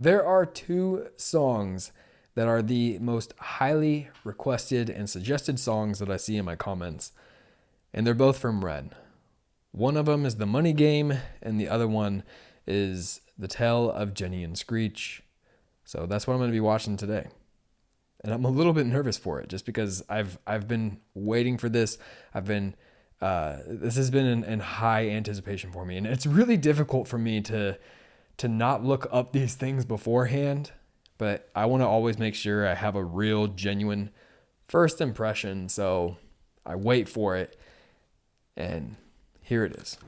There are two songs that are the most highly requested and suggested songs that I see in my comments, and they're both from Ren. One of them is The Money Game, and the other one is The Tale of Jenny and Screech. So that's what I'm going to be watching today. And I'm a little bit nervous for it, just because I've been waiting for this. This has been in high anticipation for me, and it's really difficult for me to not look up these things beforehand. But I want to always make sure I have a real, genuine first impression. So I wait for it, and here it is.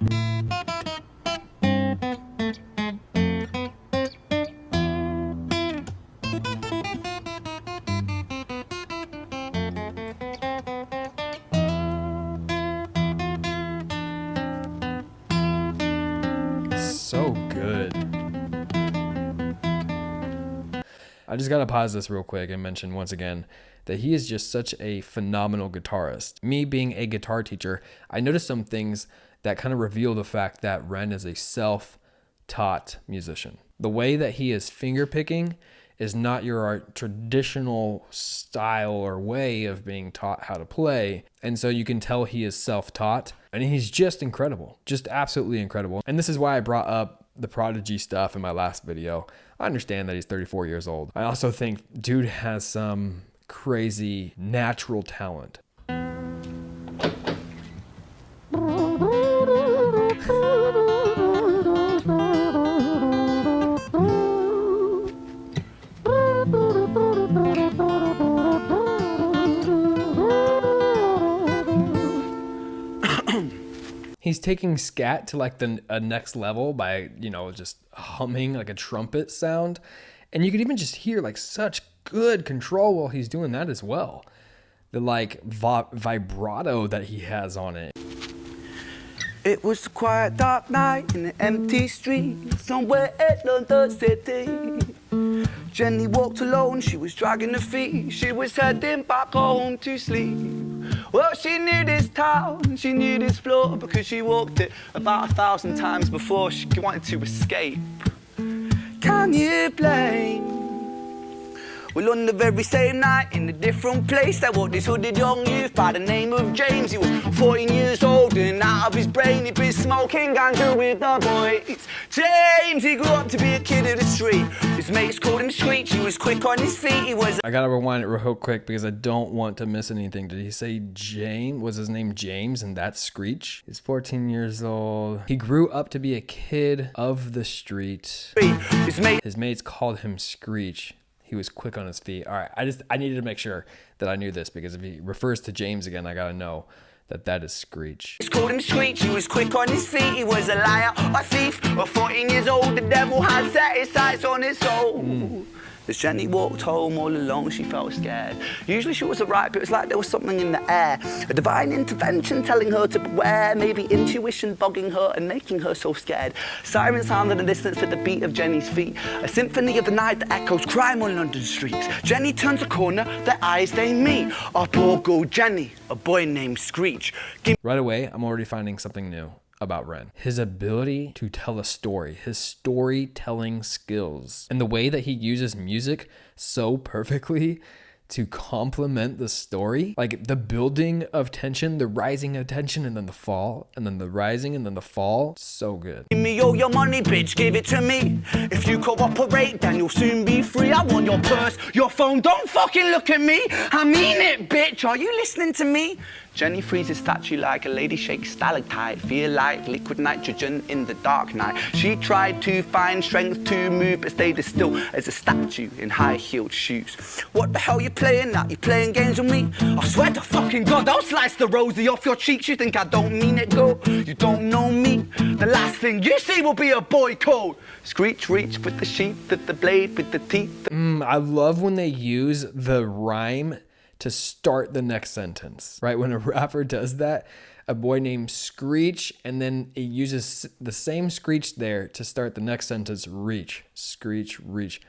So good. I just gotta pause this real quick and mention once again that he is just such a phenomenal guitarist. Me being a guitar teacher, I noticed some things that kind of reveal the fact that Ren is a self-taught musician. The way that he is finger picking is not your traditional style or way of being taught how to play. And so you can tell he is self-taught, and he's just incredible, just absolutely incredible. And this is why I brought up the Prodigy stuff in my last video. I understand that he's 34 years old. I also think dude has some crazy natural talent. He's taking scat to like the next level by, just humming like a trumpet sound. And you could even just hear like such good control while he's doing that as well. The like vibrato that he has on it. It was a quiet dark night in an empty street somewhere in London City. Jenny walked alone, she was dragging her feet. She was heading back home to sleep. Well, she knew this town, she knew this floor, because she walked it about 1,000 times before she wanted to escape. Can you blame? Well, on the very same night, in a different place, there walked this hooded young youth by the name of James. He was 14 years old and out of his brain, he'd been smoking ganja with the boys. James, he grew up to be a kid of the street. His mates called him Screech, he was quick on his feet, he was... I gotta rewind it real quick because I don't want to miss anything. Did he say James? Was his name James and that's Screech? He's 14 years old. He grew up to be a kid of the street. His mates called him Screech. He was quick on his feet. All right, I needed to make sure that I knew this, because if he refers to James again, I gotta know that is Screech. He called him Screech, he was quick on his feet, he was a liar, a thief, at 14 years old, the devil had set his sights on his soul. As Jenny walked home all alone, she felt scared. Usually she was alright, but it was like there was something in the air. A divine intervention telling her to beware, maybe intuition bugging her and making her so scared. Sirens sound in the distance at the beat of Jenny's feet. A symphony of the night that echoes crime on London streets. Jenny turns a corner, their eyes they meet. Our poor girl Jenny, a boy named Screech. Right away, I'm already finding something new about Ren. His ability to tell a story, his storytelling skills, and the way that he uses music so perfectly to complement the story. Like the building of tension, the rising of tension, and then the fall, and then the rising, and then the fall. So good. Give me all your money, bitch, give it to me. If you cooperate, then you'll soon be free. I want your purse, your phone, don't fucking look at me. I mean it, bitch, are you listening to me? Jenny freezes statue like a lady shakes stalactite. Feel like liquid nitrogen in the dark night. She tried to find strength to move, but stayed as still as a statue in high-heeled shoes. What the hell you playing at? You playing games with me? I swear to fucking God, I'll slice the rosy off your cheeks. You think I don't mean it, girl? You don't know me. The last thing you see will be a boy called Screech. Reach with the sheath, the blade with the teeth. I love when they use the rhyme to start the next sentence, right? When a rapper does that, a boy named Screech, and then it uses the same Screech there to start the next sentence, reach, Screech, reach.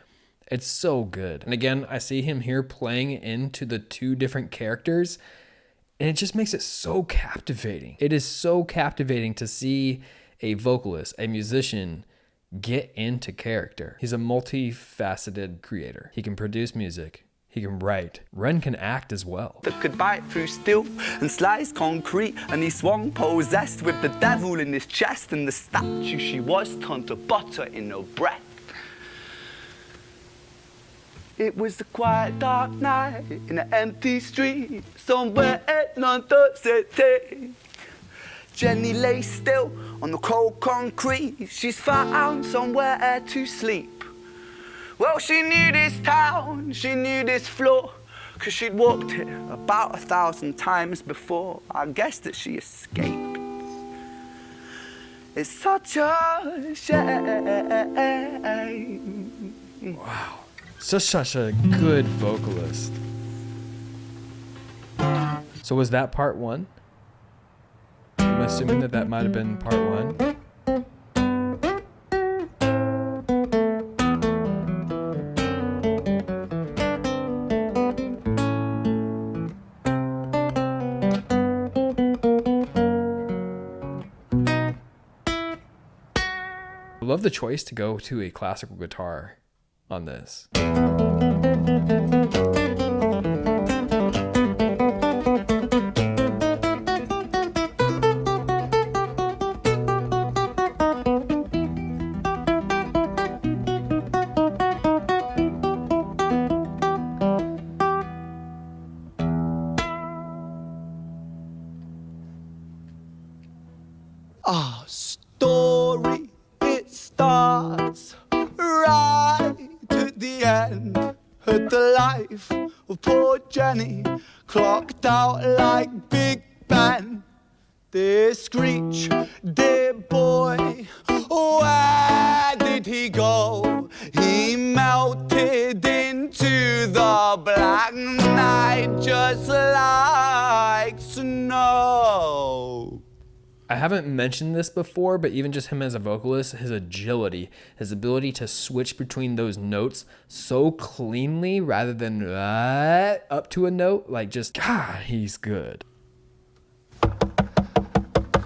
It's so good. And again, I see him here playing into the two different characters, and it just makes it so captivating. It is so captivating to see a vocalist, a musician, get into character. He's a multifaceted creator. He can produce music. He can write. Ren can act as well. That could bite through steel and slice concrete, and he swung possessed with the devil in his chest, and the statue she was turned to butter in her breath. It was a quiet dark night in an empty street somewhere in London City. Jenny lay still on the cold concrete. She's found somewhere to sleep. Well, she knew this town, she knew this floor, 'cause she'd walked it about 1,000 times before. I guess that she escaped. It's such a shame. Wow. Such a good vocalist. So was that part one? I'm assuming that might have been part one. I love the choice to go to a classical guitar on this. Our story, it starts right at the end of the life of poor Jenny, clocked out like Big Ben. Dear Screech, dear boy, where did he go? He melted into the black night just like snow. I haven't mentioned this before, but even just him as a vocalist, his agility, his ability to switch between those notes so cleanly rather than up to a note, like just, God, he's good.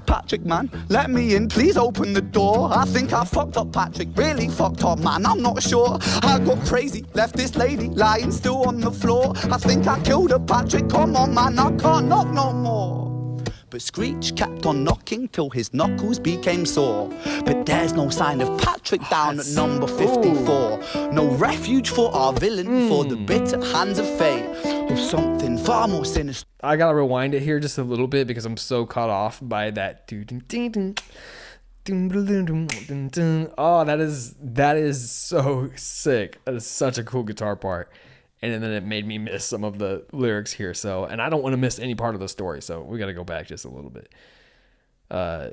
Patrick, man, let me in, please open the door. I think I fucked up, Patrick, really fucked up, man, I'm not sure. I got crazy, left this lady lying still on the floor. I think I killed her, Patrick, come on, man, I can't knock no more. But Screech kept on knocking till his knuckles became sore. But there's no sign of Patrick down at number 54. No refuge for our villain, for the bitter hands of fate, of something far more sinister. I gotta rewind it here just a little bit because I'm so caught off by that. Oh, that is so sick. That is such a cool guitar part. And then it made me miss some of the lyrics here. So, and I don't want to miss any part of the story. So we got to go back just a little bit.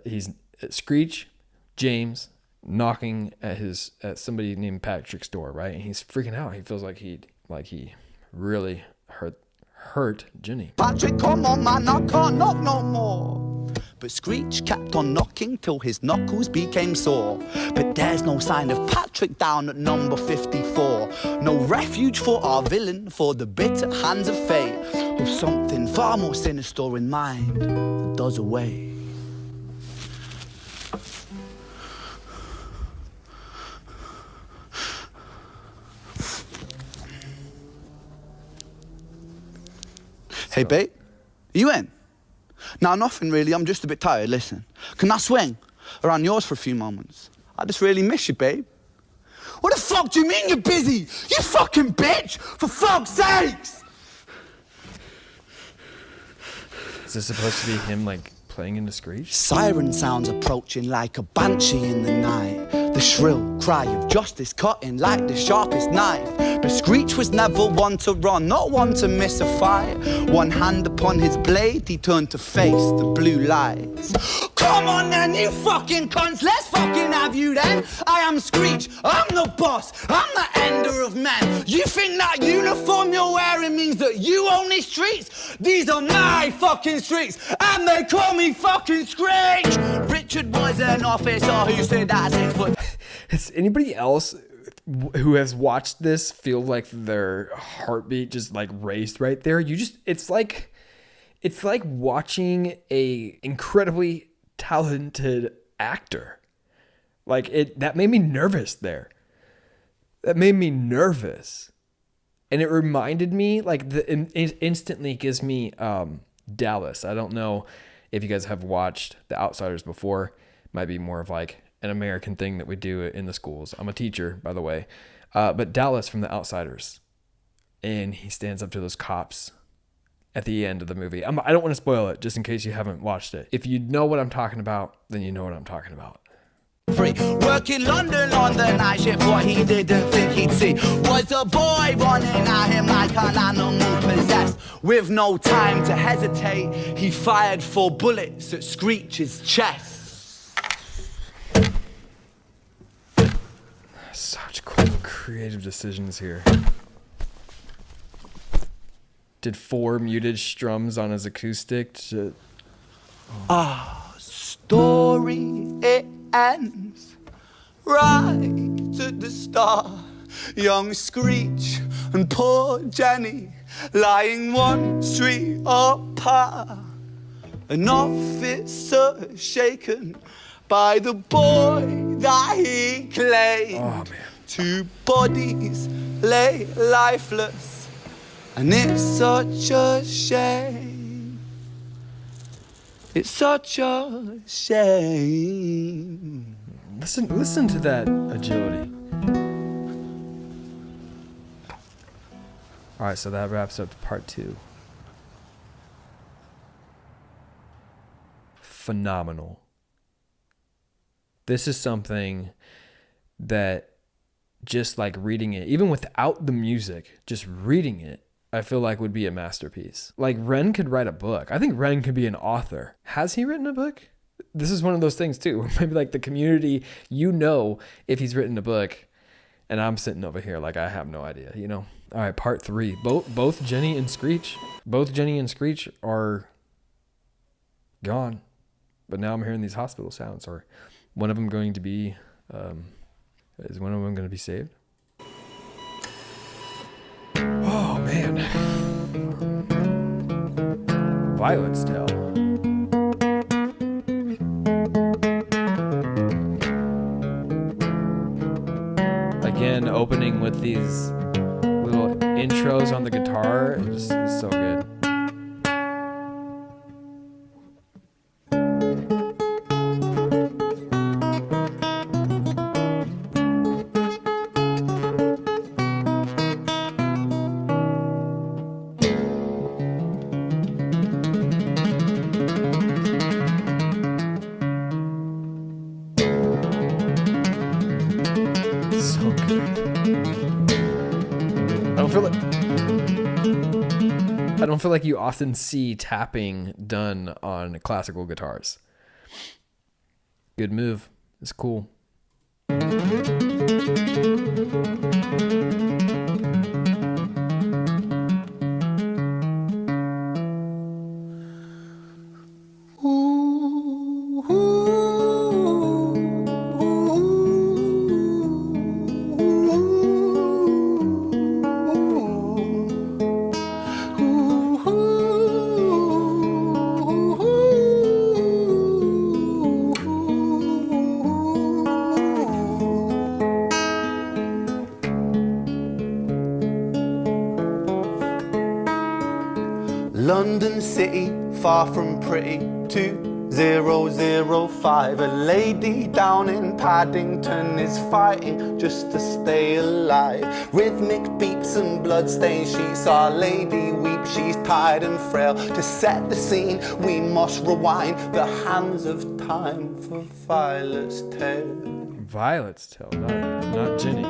He's Screech, James, knocking at somebody named Patrick's door, right? And he's freaking out. He feels like he really hurt Jenny. Patrick, come on, man, I can't knock no more. But Screech kept on knocking till his knuckles became sore. But there's no sign of Patrick down at number 54. No refuge for our villain, for the bitter hands of fate, of something far more sinister in mind that does away. Hey, babe, you in? Nah, nothing really, I'm just a bit tired, listen. Can I swing around yours for a few moments? I just really miss you, babe. What the fuck do you mean you're busy? You fucking bitch! For fuck's sakes! Is this supposed to be him, like, playing into Screech? Siren sounds approaching like a banshee in the night. The shrill cry of justice cutting like the sharpest knife. But Screech was never one to run, not one to miss a fight. One hand upon his blade, he turned to face the blue lights. Come on then, you fucking cunts, let's fucking have you then. I am Screech, I'm the boss, I'm the ender of men. You think that uniform you're wearing means that you own these streets? These are my fucking streets, and they call me fucking Screech. Richard was an officer who said that's 6 foot. Has anybody else who has watched this feel like their heartbeat just like raced right there? It's like watching a incredibly talented actor Like that made me nervous there. That made me nervous. And it reminded me, like, it instantly gives me Dallas. I don't know if you guys have watched The Outsiders before. It might be more of like an American thing that we do in the schools. I'm a teacher, by the way. But Dallas from The Outsiders. And he stands up to those cops at the end of the movie. I don't want to spoil it, just in case you haven't watched it. If you know what I'm talking about, then you know what I'm talking about. Free. Work in London on the night shift, what he didn't think he'd see was a boy running at him like an animal possessed. With no time to hesitate, he fired 4 bullets at Screech's chest. Such cool creative decisions here. Did 4 muted strums on his acoustic to... Story it ends right at the start. Young Screech and poor Jenny lying 1 street apart. An officer shaken by the boy that he claimed. Oh, man. 2 bodies lay lifeless, and it's such a shame. It's such a shame. Listen to that agility. All right, so that wraps up part 2. Phenomenal. This is something that, just like reading it, even without the music, just reading it, I feel like would be a masterpiece. Like, Ren could write a book. I think Ren could be an author. Has he written a book? This is one of those things too. Maybe like the community, if he's written a book, and I'm sitting over here like I have no idea, All right, part 3. Both Jenny and Screech are gone, but now I'm hearing these hospital sounds. Or one of them going to be? Is one of them going to be saved? Oh, man. Violet's Tale. Again, opening with these little intros on the guitar is so good. I don't feel like you often see tapping done on classical guitars. Good move. It's cool. London City, far from pretty, 2005. A lady down in Paddington is fighting just to stay alive. Rhythmic beats and bloodstained sheets, Our Lady weeps, she's tired and frail. To set the scene, we must rewind the hands of time for Violet's Tale. Violet's Tale, not Jenny.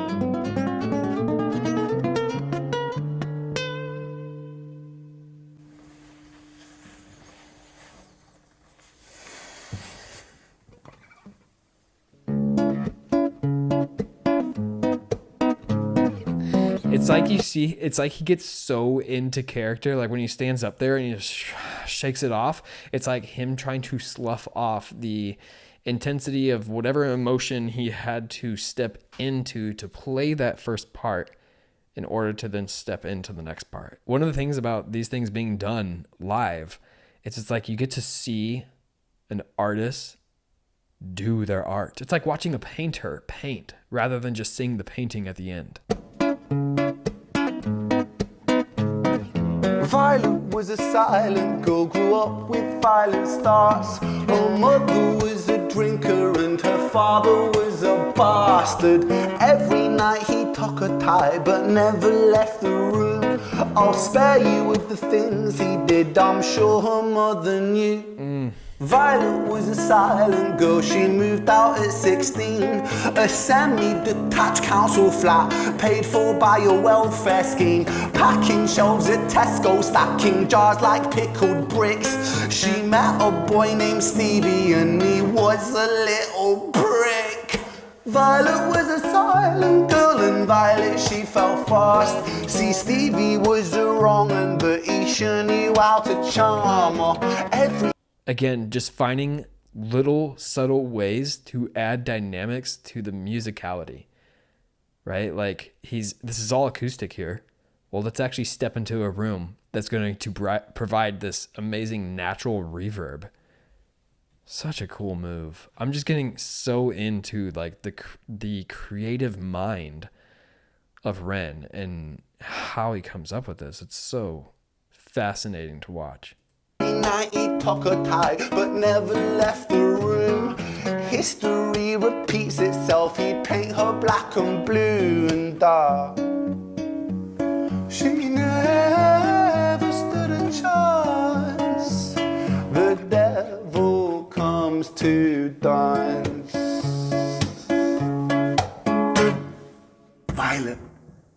It's like he gets so into character, like when he stands up there and he just shakes it off. It's like him trying to slough off the intensity of whatever emotion he had to step into to play that first part in order to then step into the next part. One of the things about these things being done live, it's like you get to see an artist do their art. It's like watching a painter paint rather than just seeing the painting at the end. Violet was a silent girl, grew up with violent starts. Her mother was a drinker and her father was a bastard. Every night he took her tie but never left the room. I'll spare you with the things he did, I'm sure her mother knew. Violet was a silent girl, she moved out at 16. A semi-detached council flat, paid for by a welfare scheme. Packing shelves at Tesco, stacking jars like pickled bricks. She met a boy named Stevie and he was a little prick. Violet was a silent girl and Violet she fell fast. See, Stevie was a wrong un, but he sure knew how to charm her. Again, just finding little subtle ways to add dynamics to the musicality, right? Like this is all acoustic here. Well, let's actually step into a room that's going to provide this amazing natural reverb. Such a cool move. I'm just getting so into like the creative mind of Ren and how he comes up with this. It's so fascinating to watch. Night he took her tie but never left the room. History repeats itself, he'd paint her black and blue and dark. She never stood a chance. The devil comes to dance. Violet,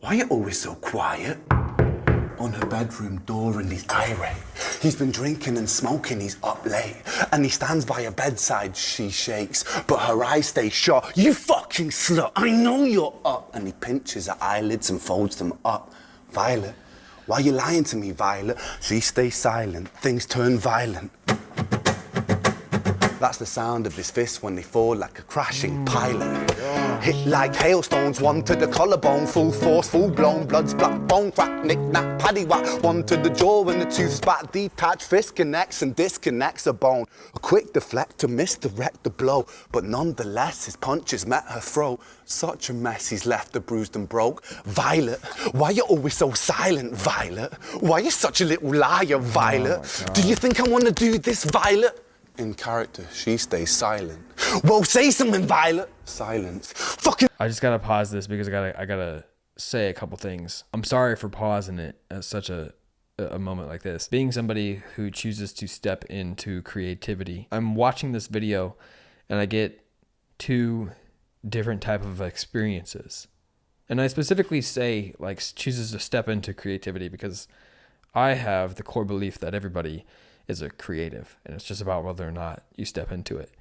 why are you always so quiet? On her bedroom door and he's irate. He's been drinking and smoking, he's up late. And he stands by her bedside, she shakes, but her eyes stay shut. You fucking slut, I know you're up. And he pinches her eyelids and folds them up. Violet, why are you lying to me, Violet? She stays silent, things turn violent. That's the sound of his fists when they fall like a crashing pilot. Hit like hailstones, one to the collarbone, full force, full blown, blood's black bone, crack, knick, knack, paddywhack, one to the jaw when the tooth spat, detached fist connects and disconnects a bone. A quick deflect to misdirect the blow, but nonetheless his punches met her throat. Such a mess he's left her bruised and broke. Violet, why you always so silent, Violet? Why you such a little liar, Violet? Do you think I wanna do this, Violet? In character, she stays silent. Well, say something, Violet. Silence. Fucking. I just gotta pause this because I gotta say a couple things. I'm sorry for pausing it at such a moment like this. Being somebody who chooses to step into creativity, I'm watching this video and I get two different type of experiences. And I specifically say like chooses to step into creativity because I have the core belief that everybody is a creative and it's just about whether or not you step into it.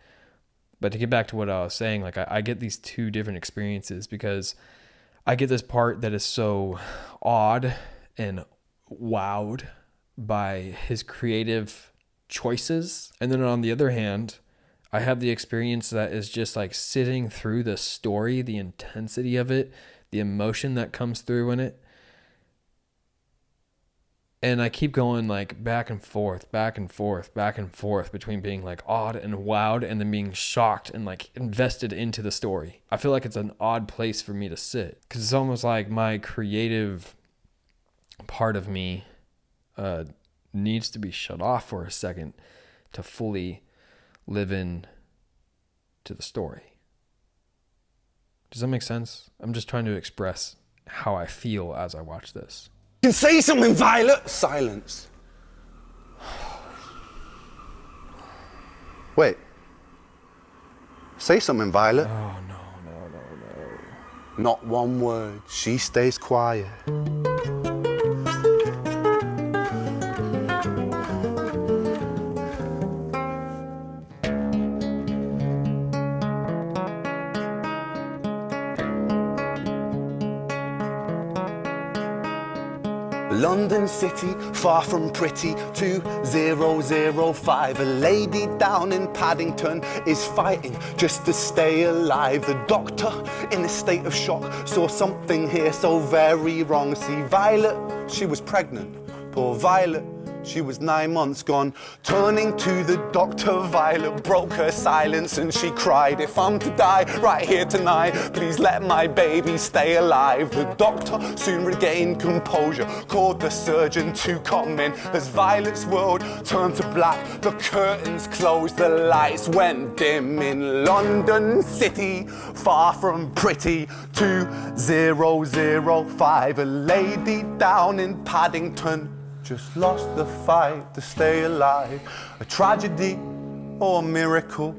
But to get back to what I was saying, like I get these two different experiences because I get this part that is so awed and wowed by his creative choices. And then on the other hand, I have the experience that is just like sitting through the story, the intensity of it, the emotion that comes through in it. And I keep going like back and forth, back and forth, back and forth between being like awed and wowed and then being shocked and like invested into the story. I feel like it's an odd place for me to sit because it's almost like my creative part of me needs to be shut off for a second to fully live in to the story. Does that make sense? I'm just trying to express how I feel as I watch this. You can say something, Violet. Silence. Wait. Say something, Violet. Oh, no. Not one word. She stays quiet. London City, far from pretty, 2005. A lady down in Paddington is fighting just to stay alive. The doctor, in a state of shock, saw something here so very wrong. See, Violet, she was pregnant. Poor Violet, She was 9 months gone. Turning to the doctor, Violet broke her silence and she cried, if I'm to die right here tonight, please let my baby stay alive. The doctor soon regained composure, called the surgeon to come in. As Violet's world turned to black, the curtains closed, the lights went dim. In London City, far from pretty, 2005, a lady down in Paddington just lost the fight to stay alive. A tragedy or a miracle,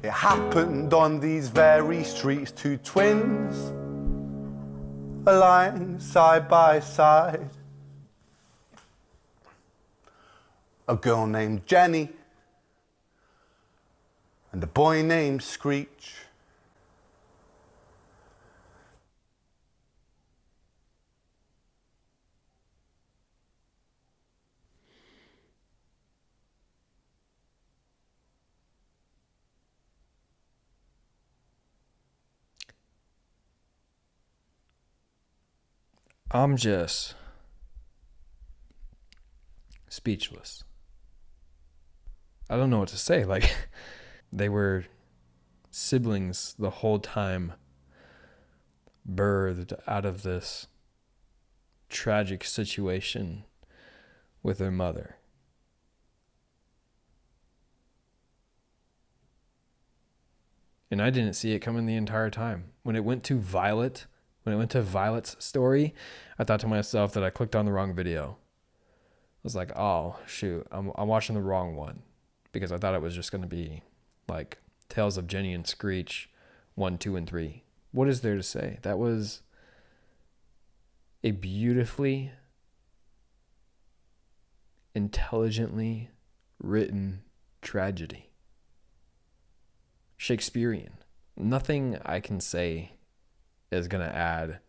it happened on these very streets. Two twins are lying side by side. A girl named Jenny and a boy named Screech. I'm just speechless. I don't know what to say. Like, they were siblings the whole time, birthed out of this tragic situation with their mother. And I didn't see it coming the entire time. When it went to Violet's story, I thought to myself that I clicked on the wrong video. I was like, oh, shoot, I'm watching the wrong one. Because I thought it was just going to be like Tales of Jenny and Screech 1, 2, and 3. What is there to say? That was a beautifully, intelligently written tragedy. Shakespearean. Nothing I can say is going to add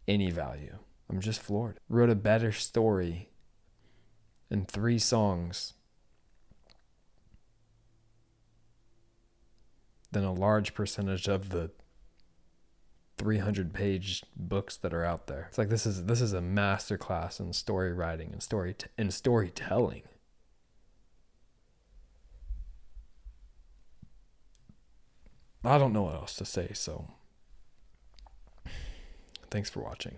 any value. I'm just floored. Wrote a better story in 3 songs than a large percentage of the 300-page books that are out there. It's like this is a masterclass in story writing and storytelling. I don't know what else to say, so thanks for watching.